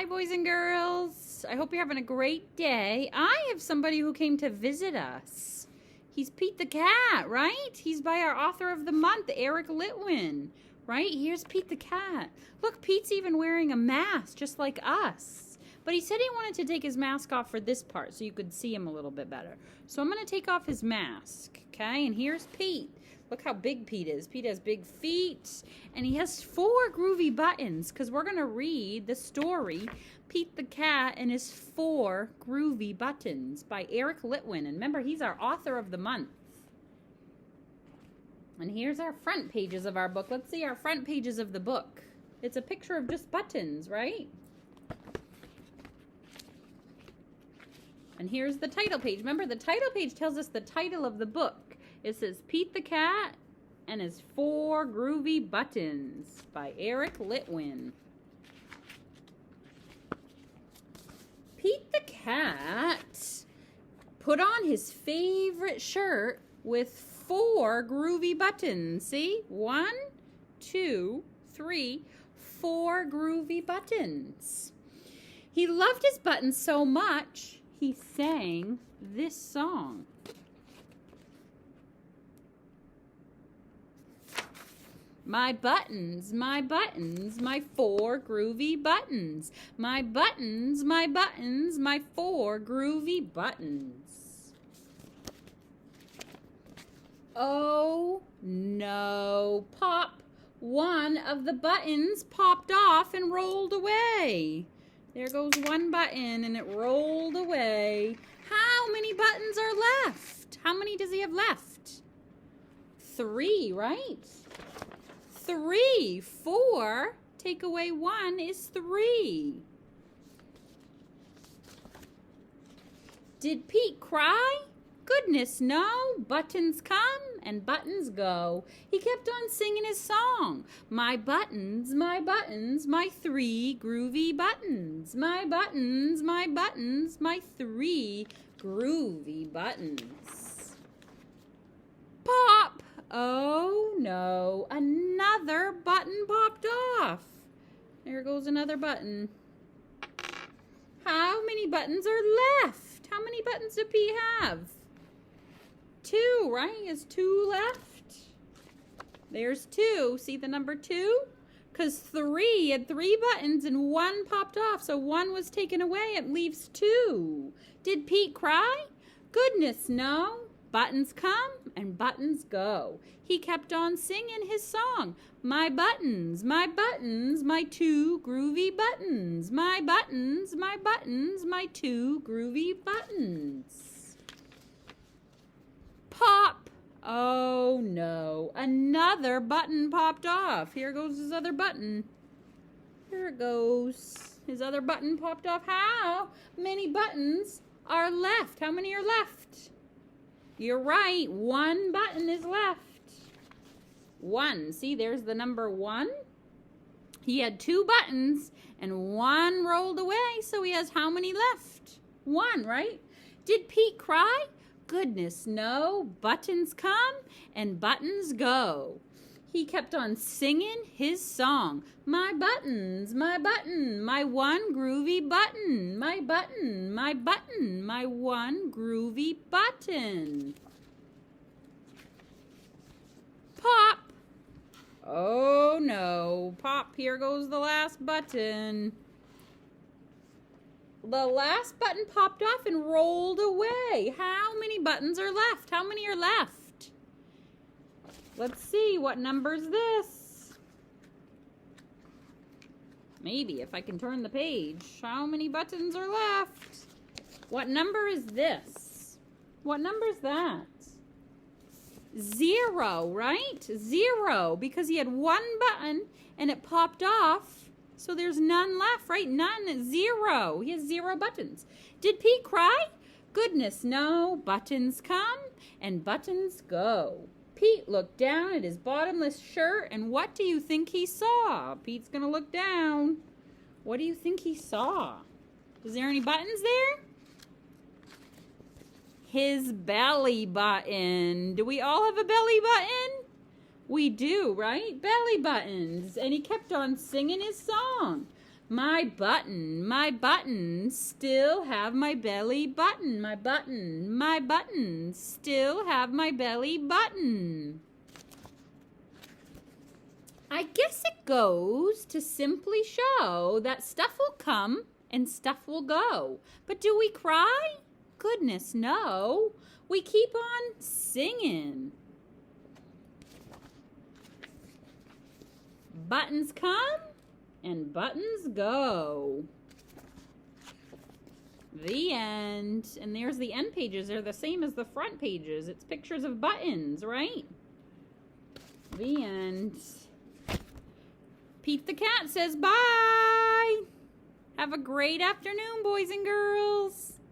Hi, boys and girls. I hope you're having a great day. I have somebody who came to visit us. He's Pete the Cat, right? He's by our author of the month, Eric Litwin, right? Here's Pete the Cat. Look, Pete's even wearing a mask, just like us. But he said he wanted to take his mask off for this part so you could see him a little bit better. So I'm going to take off his mask, okay? And here's Pete. Look how big Pete is. Pete has big feet, and he has 4 groovy buttons because we're going to read the story, Pete the Cat and his 4 groovy buttons by Eric Litwin. And remember, he's our author of the month. And here's our front pages of our book. Let's see our front pages of the book. It's a picture of just buttons, right? And here's the title page. Remember, the title page tells us the title of the book. It says Pete the Cat and his 4 Groovy Buttons by Eric Litwin. Pete the Cat put on his favorite shirt with 4 groovy buttons. See? 1, 2, 3, 4 groovy buttons. He loved his buttons so much, he sang this song. My buttons, my 4 groovy buttons. My buttons, my 4 groovy buttons. Oh no, pop! One of the buttons popped off and rolled away. There goes one button and it rolled away. How many buttons are left? How many does he have left? 3, right? 3. 4. Take away 1 is 3. Did Pete cry? Goodness, no. Buttons come and buttons go. He kept on singing his song. My buttons, my 3 groovy buttons. My buttons, my 3 groovy buttons. Pop! Oh no, another button popped off. There goes another button. How many buttons are left? How many buttons do Pete have? 2, right? He has 2 left. There's 2. See the number 2? Because 3 had 3 buttons and 1 popped off, so 1 was taken away. It leaves 2. Did Pete cry? Goodness, no. Buttons come and buttons go. He kept on singing his song. My buttons, my 2 groovy buttons. My buttons, my 2 groovy buttons. Pop! Oh no, another button popped off. Here goes his other button. Here it goes. His other button popped off. How many buttons are left? How many are left? You're right, 1 button is left. 1, see, there's the number 1. He had 2 buttons and 1 rolled away, so he has how many left? 1, right? Did Pete cry? Goodness, no. Buttons come and buttons go. He kept on singing his song. My buttons, my 1 groovy button. My button, my 1 groovy button. Pop! Oh no, pop, here goes the last button. The last button popped off and rolled away. How many buttons are left? How many are left? Let's see, what number is this? Maybe if I can turn the page. How many buttons are left? What number is this? What number is that? 0, right? 0, because he had 1 button and it popped off. So there's none left, right? None, 0. He has 0 buttons. Did Pete cry? Goodness, no. Buttons come and buttons go. Pete looked down at his bottomless shirt, and what do you think he saw? Pete's gonna look down. What do you think he saw? Is there any buttons there? His belly button. Do we all have a belly button? We do, right? Belly buttons. And he kept on singing his song. My buttons still have my belly button. My buttons still have my belly button. I guess it goes to simply show that stuff will come and stuff will go. But do we cry? Goodness, no. We keep on singing. Buttons come and buttons go. The end. And there's the end pages. They're the same as the front pages. It's pictures of buttons, right? The end. Pete the cat says bye. Have a great afternoon, boys and girls.